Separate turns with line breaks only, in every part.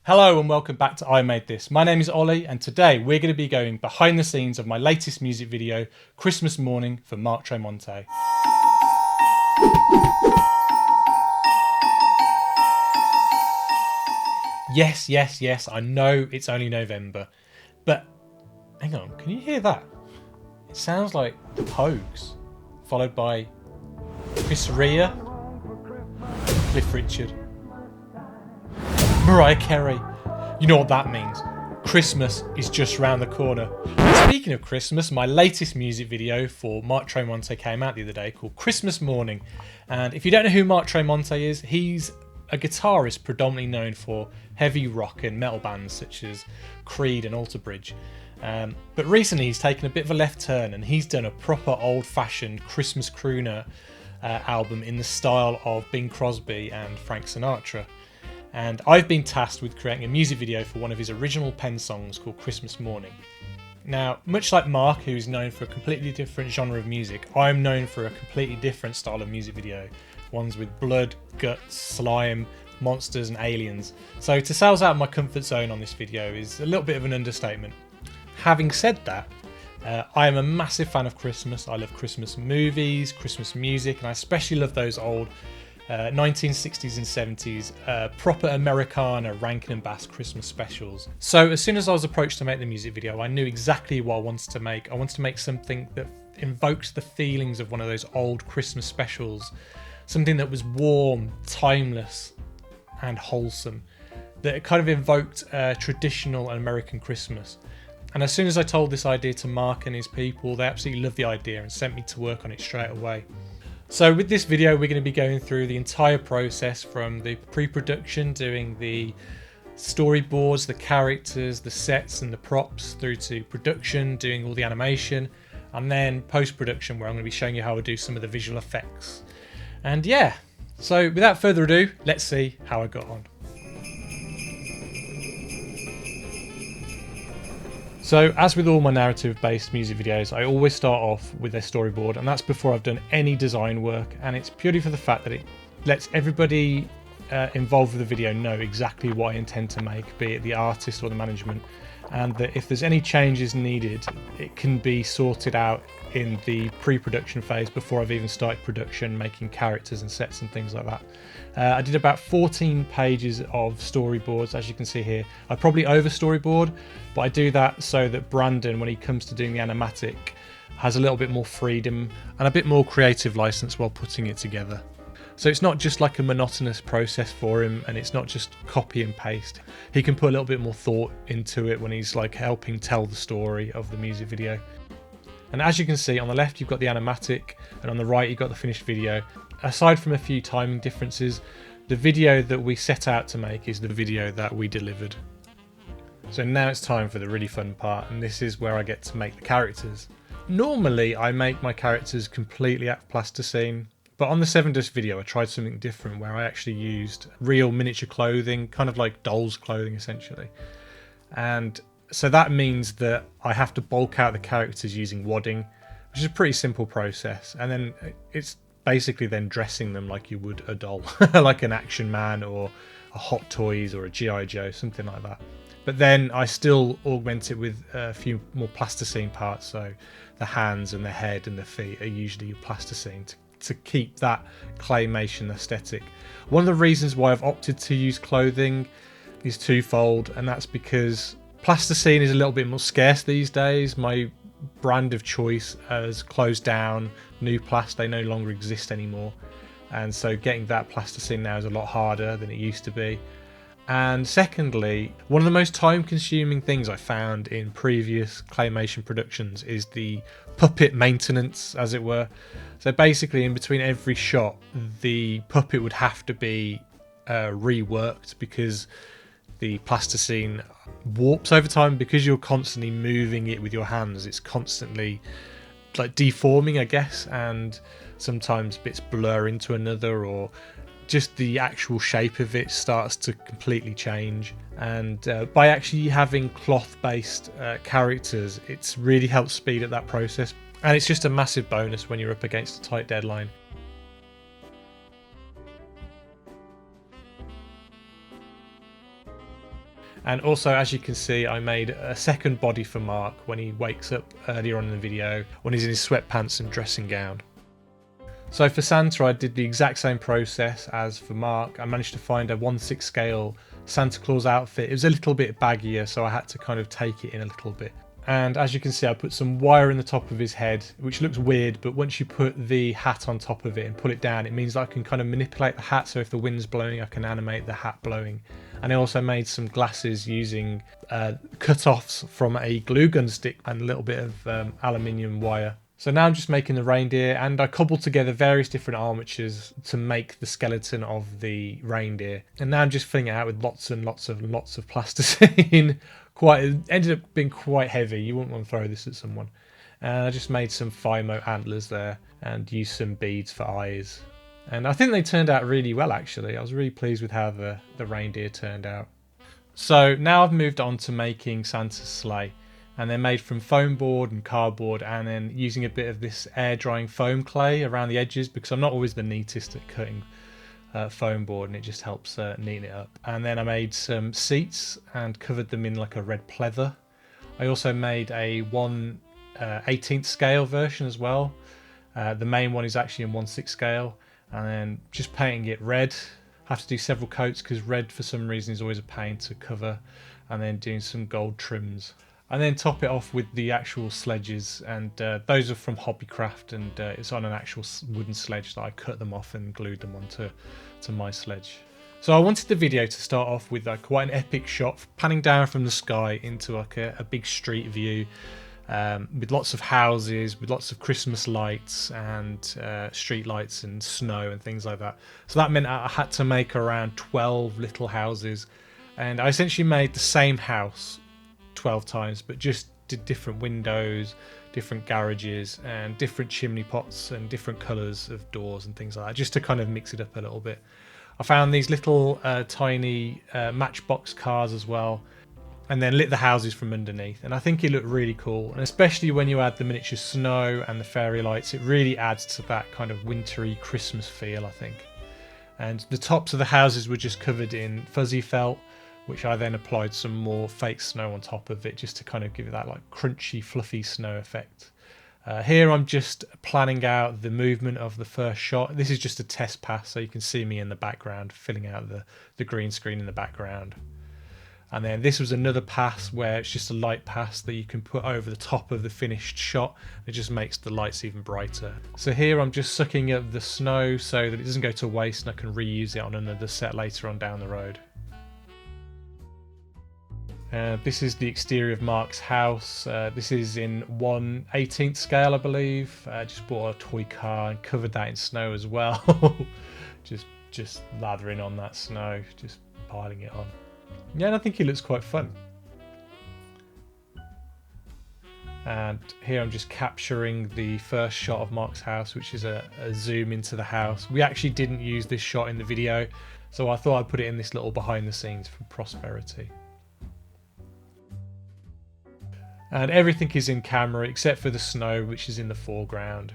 Hello and welcome back to I Made This. My name is Ollie and today we're going to be going behind the scenes of my latest music video, Christmas Morning for Mark Tremonti. Yes, I know it's only November, but hang on, can you hear that? It sounds like the Pogues, followed by Chris Rea, Cliff Richard, Mariah Carey. You know what that means. Christmas is just round the corner. And speaking of Christmas, my latest music video for Mark Tremonti came out the other day called Christmas Morning. And if you don't know who Mark Tremonti is, he's a guitarist predominantly known for heavy rock and metal bands such as Creed and Alter Bridge. But recently he's taken a bit of a left turn and he's done a proper old-fashioned Christmas crooner album in the style of Bing Crosby and Frank Sinatra. And I've been tasked with creating a music video for one of his original pen songs called Christmas Morning. Now, much like Mark, who's known for a completely different genre of music, I'm known for a completely different style of music video. Ones with blood, guts, slime, monsters and aliens. So to say I was out of my comfort zone on this video is a little bit of an understatement. Having said that, I am a massive fan of Christmas. I love Christmas movies, Christmas music, and I especially love those old 1960s and 70s proper Americana Rankin and Bass Christmas specials. So as soon as I was approached to make the music video, I knew exactly what I wanted to make. I wanted to make something that invokes the feelings of one of those old Christmas specials. Something that was warm, timeless and wholesome. That kind of invoked traditional American Christmas. And as soon as I told this idea to Mark and his people, they absolutely loved the idea and sent me to work on it straight away. So with this video, we're going to be going through the entire process from the pre-production, doing the storyboards, the characters, the sets and the props, through to production, doing all the animation, and then post-production where I'm going to be showing you how I do some of the visual effects. And yeah, so without further ado, let's see how I got on. So as with all my narrative-based music videos, I always start off with a storyboard, and that's before I've done any design work, and it's purely for the fact that it lets everybody involved with the video know exactly what I intend to make, be it the artist or the management, and that if there's any changes needed, it can be sorted out in the pre-production phase before I've even started production, making characters and sets and things like that. I did about 14 pages of storyboards, as you can see here. I probably over storyboard, but I do that so that Brandon, when he comes to doing the animatic, has a little bit more freedom and a bit more creative license while putting it together. So it's not just like a monotonous process for him, and it's not just copy and paste. He can put a little bit more thought into it when he's like helping tell the story of the music video. And as you can see, on the left you've got the animatic, and on the right you've got the finished video. Aside from a few timing differences, the video that we set out to make is the video that we delivered. So now it's time for the really fun part, and this is where I get to make the characters. Normally I make my characters completely out of plasticine, but on the 7 disc video I tried something different where I actually used real miniature clothing, kind of like doll's clothing essentially. And so that means that I have to bulk out the characters using wadding, which is a pretty simple process, and then it's basically then dressing them like you would a doll, like an Action Man or a Hot Toys or a G.I. Joe, something like that. But then I still augment it with a few more plasticine parts, so the hands and the head and the feet are usually plasticine to keep that claymation aesthetic. One of the reasons why I've opted to use clothing is twofold, and that's because plasticine is a little bit more scarce these days. My brand of choice has closed down. New Plast, they no longer exist anymore, and so getting that plasticine now is a lot harder than it used to be. And secondly, one of the most time-consuming things I found in previous claymation productions is the puppet maintenance, as it were. So basically, in between every shot, the puppet would have to be reworked because the plasticine warps over time. Because you're constantly moving it with your hands, it's constantly like deforming, I guess, and sometimes bits blur into another, or just the actual shape of it starts to completely change. And by actually having cloth-based characters, it's really helped speed up that process, and it's just a massive bonus when you're up against a tight deadline. And also, as you can see, I made a second body for Mark when he wakes up earlier on in the video, when he's in his sweatpants and dressing gown. So for Santa, I did the exact same process as for Mark. I managed to find a 1/6 scale Santa Claus outfit. It was a little bit baggier, so I had to kind of take it in a little bit. And as you can see, I put some wire in the top of his head, which looks weird, but once you put the hat on top of it and pull it down, it means that I can kind of manipulate the hat, so if the wind's blowing, I can animate the hat blowing. And I also made some glasses using cut-offs from a glue gun stick and a little bit of aluminium wire. So now I'm just making the reindeer, and I cobbled together various different armatures to make the skeleton of the reindeer. And now I'm just filling it out with lots and lots of plasticine. It ended up being quite heavy. You wouldn't want to throw this at someone. And I just made some FIMO antlers there and used some beads for eyes. And I think they turned out really well, actually. I was really pleased with how the reindeer turned out. So now I've moved on to making Santa's sleigh. And they're made from foam board and cardboard, and then using a bit of this air drying foam clay around the edges, because I'm not always the neatest at cutting foam board, and it just helps neaten it up. And then I made some seats and covered them in like a red pleather. I also made a 1/18th scale version as well. The main one is actually in 1/6 scale, and then just painting it red. I have to do several coats because red for some reason is always a pain to cover, and then doing some gold trims. And then top it off with the actual sledges, and those are from Hobbycraft, and it's on an actual wooden sledge that I cut them off and glued them onto my sledge. So I wanted the video to start off with like quite an epic shot, panning down from the sky into like a big street view, with lots of houses, with lots of Christmas lights and street lights and snow and things like that. So that meant I had to make around 12 little houses, and I essentially made the same house 12 times, but just did different windows, different garages, and different chimney pots and different colours of doors and things like that, just to kind of mix it up a little bit. I found these little tiny matchbox cars as well, and then lit the houses from underneath, and I think it looked really cool. And especially when you add the miniature snow and the fairy lights, it really adds to that kind of wintry Christmas feel, I think. And the tops of the houses were just covered in fuzzy felt, which I then applied some more fake snow on top of it, just to kind of give it that like crunchy, fluffy snow effect. Here I'm just planning out the movement of the first shot. This is just a test pass, so you can see me in the background, filling out the green screen in the background. And then this was another pass where it's just a light pass that you can put over the top of the finished shot. It just makes the lights even brighter. So here I'm just sucking up the snow so that it doesn't go to waste and I can reuse it on another set later on down the road. This is the exterior of Mark's house. This is in 1/18th scale, I believe. Just bought a toy car and covered that in snow as well. just lathering on that snow, just piling it on. Yeah, and I think it looks quite fun. And here I'm just capturing the first shot of Mark's house, which is a zoom into the house. We actually didn't use this shot in the video, so I thought I'd put it in this little behind the scenes for prosperity. And everything is in camera except for the snow, which is in the foreground.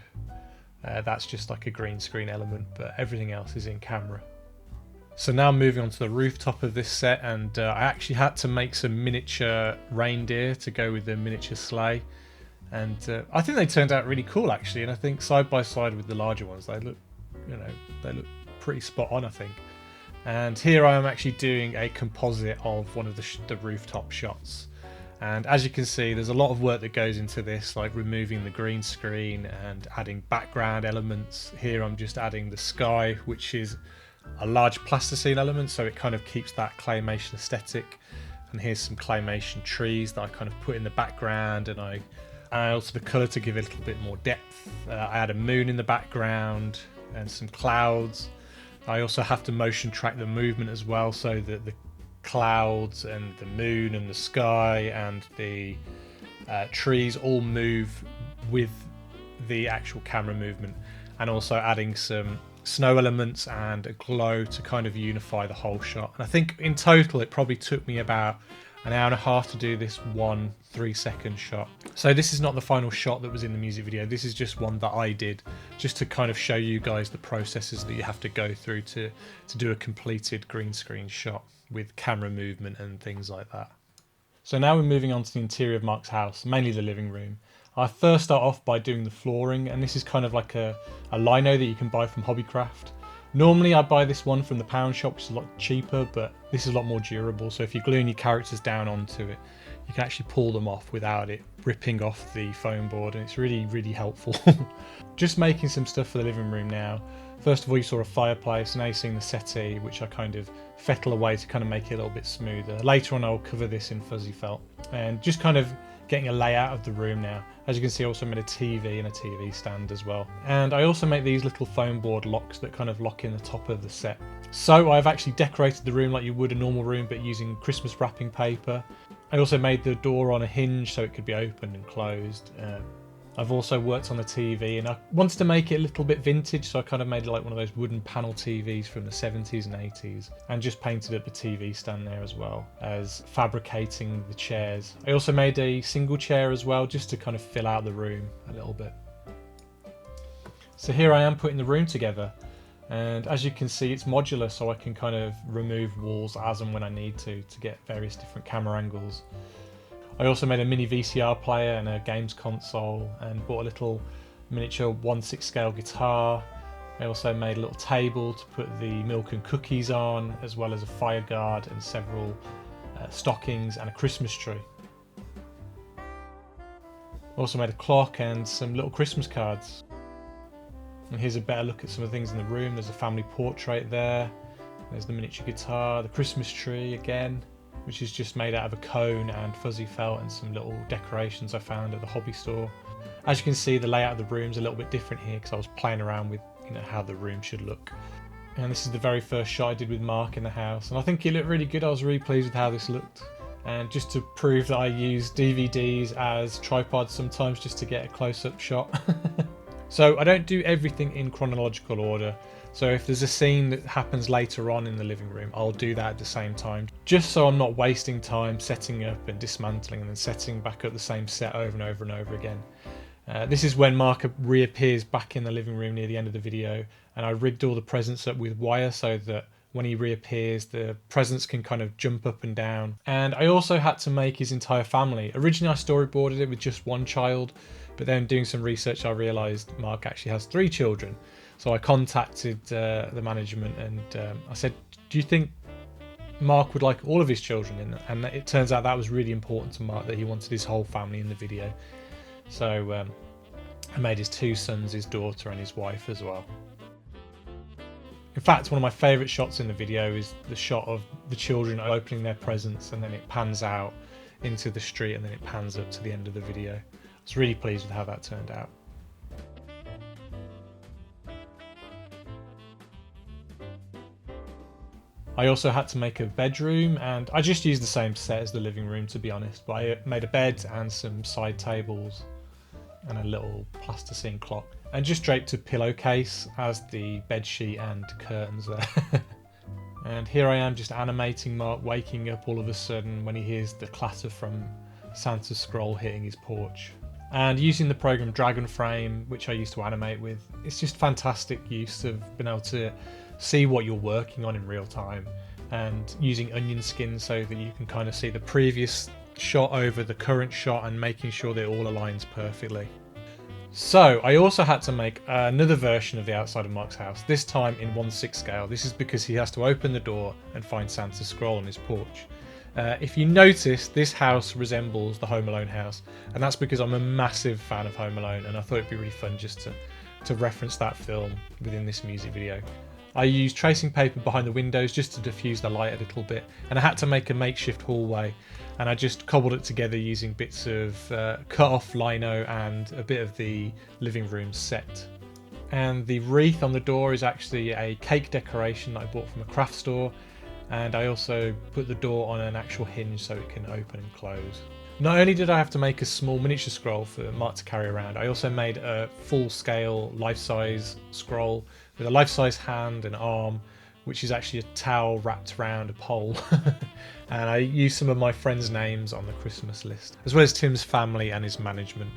That's just like a green screen element, but everything else is in camera. So now moving on to the rooftop of this set, and I actually had to make some miniature reindeer to go with the miniature sleigh. And I think they turned out really cool actually, and I think side by side with the larger ones, they look pretty spot on, I think. And here I am actually doing a composite of one of the rooftop shots. And as you can see, there's a lot of work that goes into this, like removing the green screen and adding background elements. Here I'm just adding the sky, which is a large plasticine element, so it kind of keeps that claymation aesthetic. And here's some claymation trees that I kind of put in the background, and I also the colour to give it a little bit more depth. I add a moon in the background and some clouds. I also have to motion track the movement as well, so that the clouds and the moon and the sky and the trees all move with the actual camera movement, and also adding some snow elements and a glow to kind of unify the whole shot. And I think in total it probably took me about an hour and a half to do this 1 3-second shot. So this is not the final shot that was in the music video, this is just one that I did just to kind of show you guys the processes that you have to go through to do a completed green screen shot with camera movement and things like that. So now we're moving on to the interior of Mark's house, mainly the living room. I first start off by doing the flooring, and this is kind of like a lino that you can buy from Hobbycraft. Normally I buy this one from the pound shop, which is a lot cheaper, but this is a lot more durable. So if you're gluing your characters down onto it, you can actually pull them off without it ripping off the foam board, and it's really, really helpful. Just making some stuff for the living room now. First of all, you saw a fireplace, now you're seeing the settee, which I kind of fettle away to kind of make it a little bit smoother. Later on I'll cover this in fuzzy felt, and just kind of getting a layout of the room now. As you can see, I also made a TV and a TV stand as well. And I also make these little foam board locks that kind of lock in the top of the set. So I've actually decorated the room like you would a normal room, but using Christmas wrapping paper. I also made the door on a hinge so it could be opened and closed. I've also worked on the TV, and I wanted to make it a little bit vintage, so I kind of made it like one of those wooden panel TVs from the 70s and 80s, and just painted up the TV stand there as well as fabricating the chairs. I also made a single chair as well, just to kind of fill out the room a little bit. So here I am putting the room together, and as you can see, it's modular, so I can kind of remove walls as and when I need to get various different camera angles. I also made a mini VCR player and a games console, and bought a little miniature 1/6 scale guitar. I also made a little table to put the milk and cookies on, as well as a fire guard and several stockings and a Christmas tree. Also made a clock and some little Christmas cards. And here's a better look at some of the things in the room. There's a family portrait there. There's the miniature guitar, the Christmas tree again, which is just made out of a cone and fuzzy felt and some little decorations I found at the hobby store. As you can see, the layout of the room's a little bit different here because I was playing around with how the room should look. And this is the very first shot I did with Mark in the house, and I think it looked really good. I was really pleased with how this looked. And just to prove that I use DVDs as tripods sometimes just to get a close-up shot. So I don't do everything in chronological order. So if there's a scene that happens later on in the living room, I'll do that at the same time, just so I'm not wasting time setting up and dismantling and then setting back up the same set over and over and over again. This is when Mark reappears back in the living room near the end of the video, and I rigged all the presents up with wire so that when he reappears, the presents can kind of jump up and down. And I also had to make his entire family. Originally I storyboarded it with just one child, but then doing some research I realised Mark actually has 3 children. So I contacted the management and I said, do you think Mark would like all of his children in? And it turns out that was really important to Mark, that he wanted his whole family in the video. So I made his 2 sons, his daughter and his wife as well. In fact, one of my favourite shots in the video is the shot of the children opening their presents, and then it pans out into the street and then it pans up to the end of the video. I was really pleased with how that turned out. I also had to make a bedroom, and I just used the same set as the living room, to be honest, but I made a bed and some side tables and a little plasticine clock, and just draped a pillowcase as the bed sheet and curtains there. And here I am just animating Mark waking up all of a sudden when he hears the clatter from Santa's scroll hitting his porch. And using the program Dragon Frame, which I used to animate with, it's just fantastic use of being able to see what you're working on in real time, and using onion skin so that you can kind of see the previous shot over the current shot and making sure that it all aligns perfectly. So I also had to make another version of the outside of Mark's house, this time in 1/6 scale. This is because he has to open the door and find Santa's scroll on his porch. If you notice, this house resembles the Home Alone house, and that's because I'm a massive fan of Home Alone, and I thought it'd be really fun just to reference that film within this music video. I used tracing paper behind the windows just to diffuse the light a little bit, and I had to make a makeshift hallway, and I just cobbled it together using bits of cut off lino and a bit of the living room set. And the wreath on the door is actually a cake decoration that I bought from a craft store, and I also put the door on an actual hinge so it can open and close. Not only did I have to make a small miniature scroll for Mark to carry around, I also made a full-scale life-size scroll with a life-size hand and arm, which is actually a towel wrapped around a pole. And I used some of my friends' names on the Christmas list, as well as Tim's family and his management.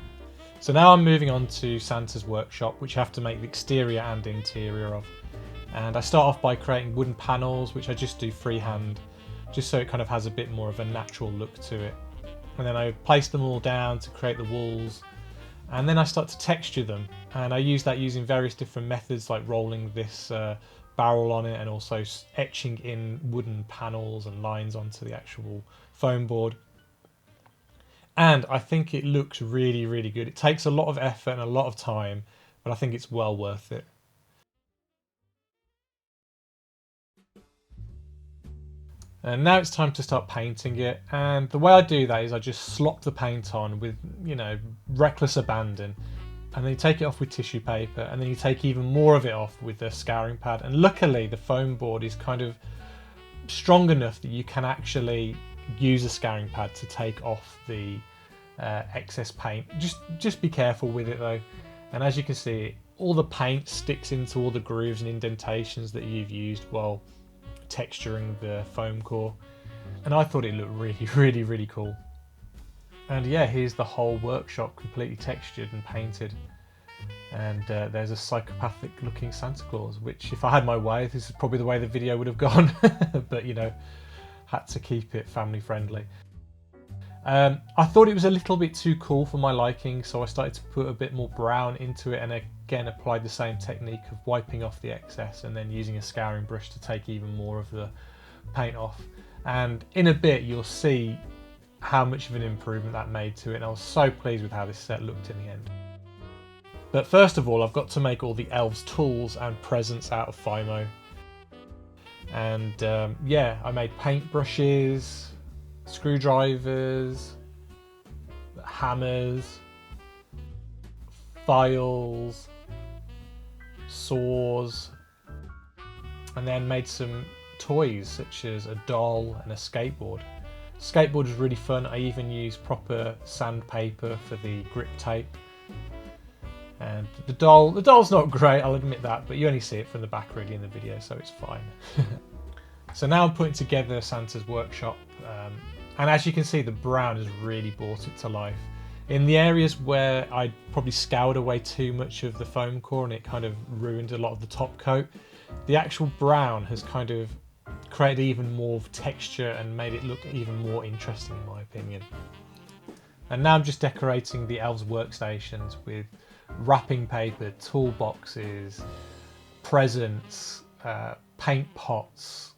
So now I'm moving on to Santa's workshop, which I have to make the exterior and interior of. And I start off by creating wooden panels, which I just do freehand, just so it kind of has a bit more of a natural look to it. And then I place them all down to create the walls, and then I start to texture them, and I use that using various different methods like rolling this barrel on it and also etching in wooden panels and lines onto the actual foam board. And I think it looks really, really good. It takes a lot of effort and a lot of time, but I think it's well worth it. And now it's time to start painting it, and the way I do that is I just slop the paint on with, you know, reckless abandon, and then you take it off with tissue paper, and then you take even more of it off with the scouring pad. And luckily the foam board is kind of strong enough that you can actually use a scouring pad to take off the excess paint. Just be careful with it though, and as you can see, all the paint sticks into all the grooves and indentations that you've used while texturing the foam core, and I thought it looked really cool. And yeah, here's the whole workshop completely textured and painted, and there's a psychopathic looking Santa Claus, which if I had my way, this is probably the way the video would have gone. But you know, had to keep it family friendly. I thought it was a little bit too cool for my liking, so I started to put a bit more brown into it, and again applied the same technique of wiping off the excess and then using a scouring brush to take even more of the paint off. And in a bit you'll see how much of an improvement that made to it, and I was so pleased with how this set looked in the end. But first of all, I've got to make all the elves' tools and presents out of Fimo. And yeah, I made paintbrushes, screwdrivers, hammers, files, saws, and then made some toys such as a doll and a skateboard. Skateboard was really fun. I even used proper sandpaper for the grip tape. And the doll's not great, I'll admit that, but you only see it from the back really in the video, so it's fine. So now I'm putting together Santa's workshop, and as you can see, the brown has really brought it to life. In the areas where I probably scoured away too much of the foam core and it kind of ruined a lot of the top coat, the actual brown has kind of created even more texture and made it look even more interesting in my opinion. And now I'm just decorating the elves' workstations with wrapping paper, toolboxes, presents, paint pots,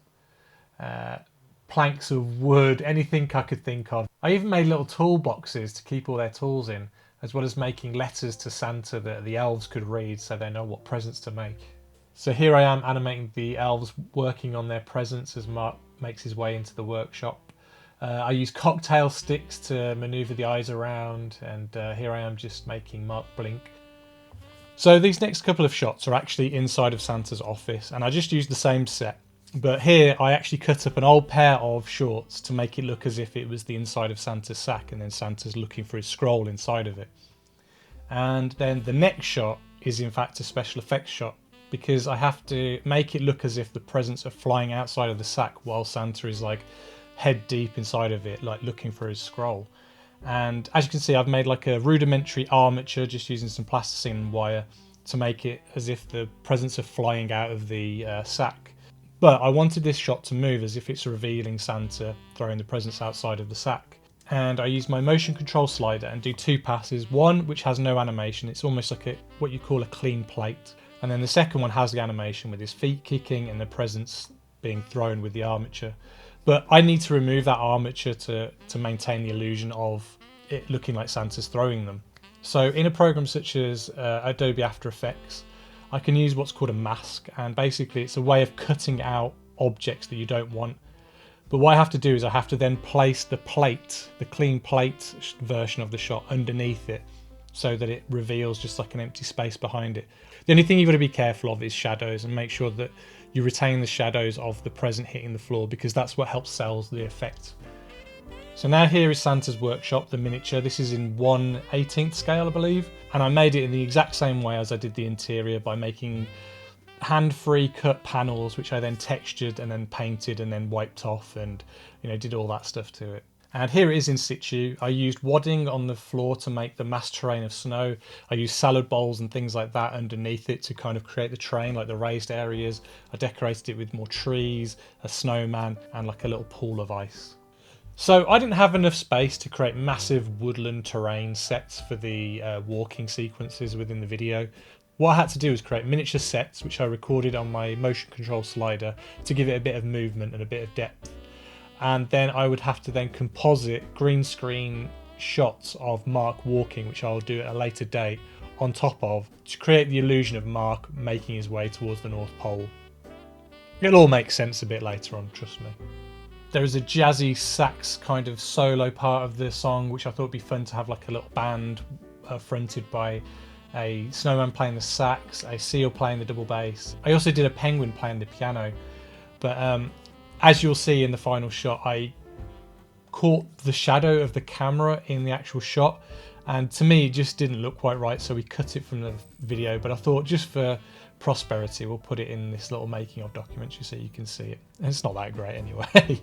planks of wood, anything I could think of. I even made little toolboxes to keep all their tools in, as well as making letters to Santa that the elves could read so they know what presents to make. So here I am animating the elves working on their presents as Mark makes his way into the workshop. I use cocktail sticks to manoeuvre the eyes around, and here I am just making Mark blink. So these next couple of shots are actually inside of Santa's office, and I just used the same set. But here I actually cut up an old pair of shorts to make it look as if it was the inside of Santa's sack, and then Santa's looking for his scroll inside of it. And then the next shot is in fact a special effects shot, because I have to make it look as if the presents are flying outside of the sack while Santa is like head deep inside of it, like looking for his scroll. And as you can see, I've made like a rudimentary armature just using some plasticine and wire to make it as if the presents are flying out of the sack. But I wanted this shot to move as if it's revealing Santa throwing the presents outside of the sack. And I used my motion control slider and do two passes. One which has no animation, it's almost like what you call a clean plate. And then the second one has the animation with his feet kicking and the presents being thrown with the armature. But I need to remove that armature to maintain the illusion of it looking like Santa's throwing them. So in a program such as Adobe After Effects, I can use what's called a mask, and basically it's a way of cutting out objects that you don't want. But what I have to do is I have to then place the plate, the clean plate version of the shot underneath it, so that it reveals just like an empty space behind it. The only thing you've got to be careful of is shadows, and make sure that you retain the shadows of the present hitting the floor, because that's what helps sell the effect. So now here is Santa's workshop, the miniature. This is in 1/18th scale, I believe. And I made it in the exact same way as I did the interior, by making hand-free cut panels, which I then textured and then painted and then wiped off, and did all that stuff to it. And here it is in situ. I used wadding on the floor to make the mass terrain of snow. I used salad bowls and things like that underneath it to kind of create the terrain, like the raised areas. I decorated it with more trees, a snowman, and like a little pool of ice. So I didn't have enough space to create massive woodland terrain sets for the walking sequences within the video. What I had to do was create miniature sets, which I recorded on my motion control slider to give it a bit of movement and a bit of depth. And then I would have to then composite green screen shots of Mark walking, which I'll do at a later date, on top of, to create the illusion of Mark making his way towards the North Pole. It'll all make sense a bit later on, trust me. There is a jazzy sax kind of solo part of the song, which I thought would be fun to have like a little band fronted by a snowman playing the sax, a seal playing the double bass. I also did a penguin playing the piano, but as you'll see in the final shot, I caught the shadow of the camera in the actual shot, and to me it just didn't look quite right, so we cut it from the video. But I thought, just for prosperity, we'll put it in this little making of documentary so you can see it. And it's not that great anyway.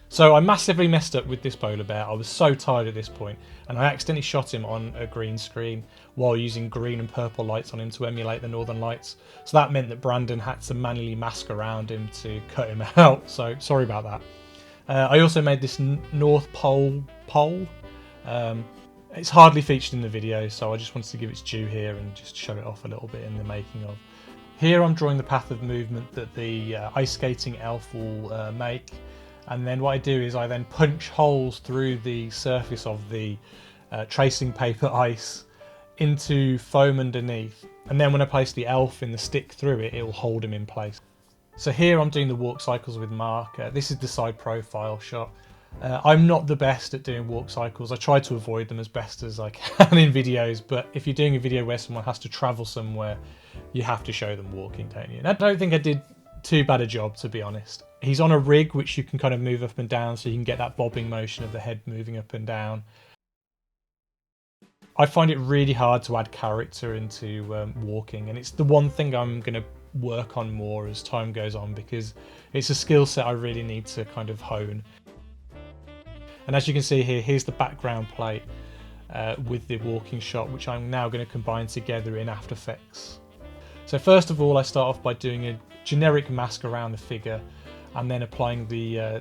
So I massively messed up with this polar bear. I was so tired at this point, and I accidentally shot him on a green screen while using green and purple lights on him to emulate the Northern Lights. So that meant that Brandon had to manually mask around him to cut him out. So sorry about that. I also made this North Pole pole. It's hardly featured in the video, so I just wanted to give its due here and just show it off a little bit in the making of. Here I'm drawing the path of movement that the ice skating elf will make. And then what I do is I then punch holes through the surface of the tracing paper ice into foam underneath. And then when I place the elf in the stick through it, it will hold him in place. So here I'm doing the walk cycles with Mark. This is the side profile shot. I'm not the best at doing walk cycles. I try to avoid them as best as I can in videos, but if you're doing a video where someone has to travel somewhere, you have to show them walking, don't you? And I don't think I did too bad a job, to be honest. He's on a rig which you can kind of move up and down, so you can get that bobbing motion of the head moving up and down. I find it really hard to add character into walking, and it's the one thing I'm going to work on more as time goes on, because it's a skill set I really need to kind of hone. And as you can see here, here's the background plate with the walking shot, which I'm now going to combine together in After Effects. So first of all, I start off by doing a generic mask around the figure, and then applying the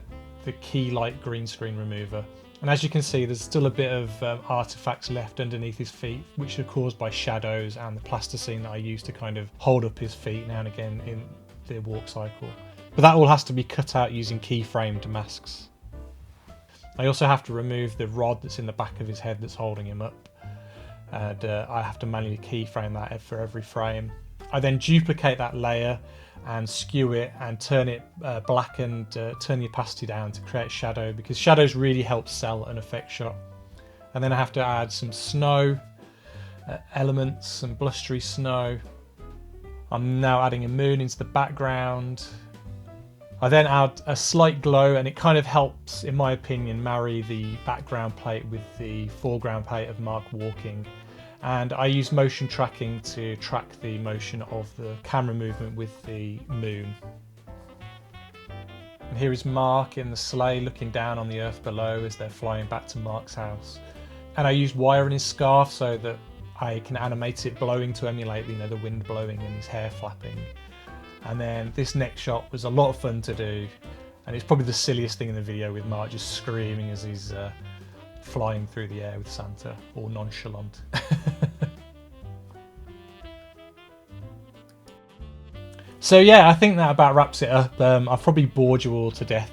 key light green screen remover. And as you can see, there's still a bit of artifacts left underneath his feet, which are caused by shadows and the plasticine that I use to kind of hold up his feet now and again in the walk cycle. But that all has to be cut out using keyframed masks. I also have to remove the rod that's in the back of his head that's holding him up, and I have to manually keyframe that for every frame. I then duplicate that layer and skew it and turn it black and turn the opacity down to create shadow, because shadows really help sell an effect shot. And then I have to add some snow elements, some blustery snow. I'm now adding a moon into the background. I then add a slight glow, and it kind of helps, in my opinion, marry the background plate with the foreground plate of Mark walking. And I use motion tracking to track the motion of the camera movement with the moon. And here is Mark in the sleigh looking down on the earth below as they're flying back to Mark's house. And I used wire in his scarf so that I can animate it blowing to emulate, you know, the wind blowing and his hair flapping. And then this next shot was a lot of fun to do, and it's probably the silliest thing in the video, with Mark just screaming as he's flying through the air with Santa, all nonchalant. So yeah, I think that about wraps it up. I've probably bored you all to death,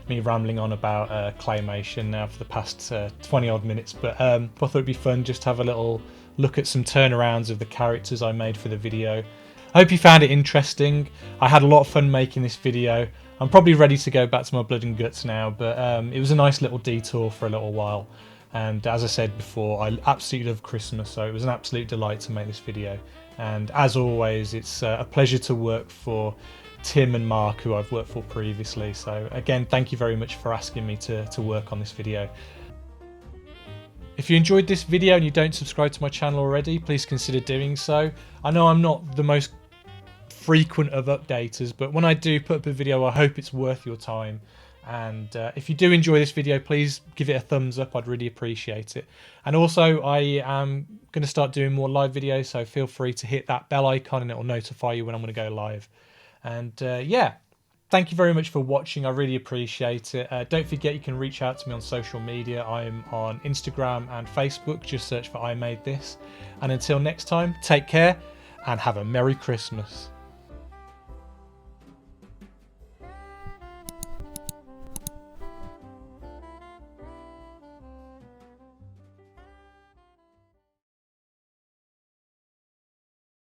me rambling on about Claymation now for the past 20 odd minutes, but I thought it'd be fun just to have a little look at some turnarounds of the characters I made for the video. I hope you found it interesting. I had a lot of fun making this video. I'm probably ready to go back to my blood and guts now, but it was a nice little detour for a little while. And as I said before, I absolutely love Christmas, so it was an absolute delight to make this video. And as always, it's a pleasure to work for Tim and Mark, who I've worked for previously. So again, thank you very much for asking me to work on this video. If you enjoyed this video and you don't subscribe to my channel already, please consider doing so. I know I'm not the most frequent of updaters, but when I do put up a video, I hope it's worth your time. And if you do enjoy this video, please give it a thumbs up. I'd really appreciate it. And also, I am going to start doing more live videos, so feel free to hit that bell icon and it will notify you when I'm going to go live. And yeah, thank you very much for watching. I really appreciate it. Don't forget, you can reach out to me on social media. I'm on Instagram and Facebook. Just search for I Made This. And until next time, take care and have a Merry Christmas.